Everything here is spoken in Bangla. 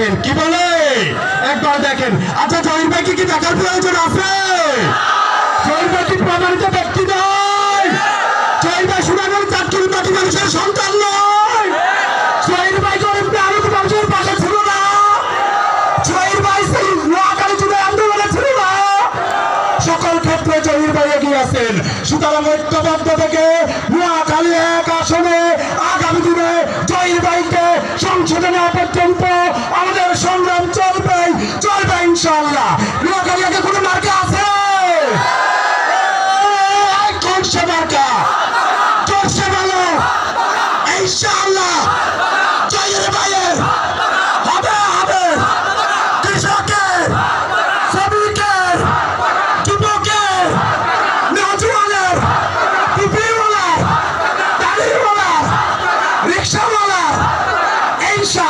দেখেন কি বলে, একবার দেখেন। আচ্ছা জহির ভাইকে কি দেখার প্রয়োজন আছে? জহির ভাই কি প্রমাণিত ব্যক্তি নয়? জহির ভাই সুনামের চাকরি বাকি মানুষের সন্তান নয়? জহির ভাই গরিব আরো মানুষের পাশে ছিল না? জহির ভাই সেই নোয়াখালী জুড়ে আন্দোলনে ছিল না? সকল ক্ষেত্রে জহির ভাই এগিয়ে আছেন। সুতরাং ঐক্যবদ্ধ থেকে নোয়াখালী 1 আসনে আগামী দিনে জহির ভাইকে সংসদে নেওয়া পর্যন্ত আমাদের সংগ্রাম চলবে ইনশাআল্লাহ। নোয়াখালী আগে কোনো মার্কা আছে? করছে মার্কা, করছে ভালো ইনশাআল্লাহ। জহির ভাইয়ের হবে হবে কৃষকের, শ্রমিকের, যুবকের, নজওয়ানের, টুপিওয়ালার, দাড়িওয়ালার, রিক্সাওয়ালার ইনশাআল্লাহ।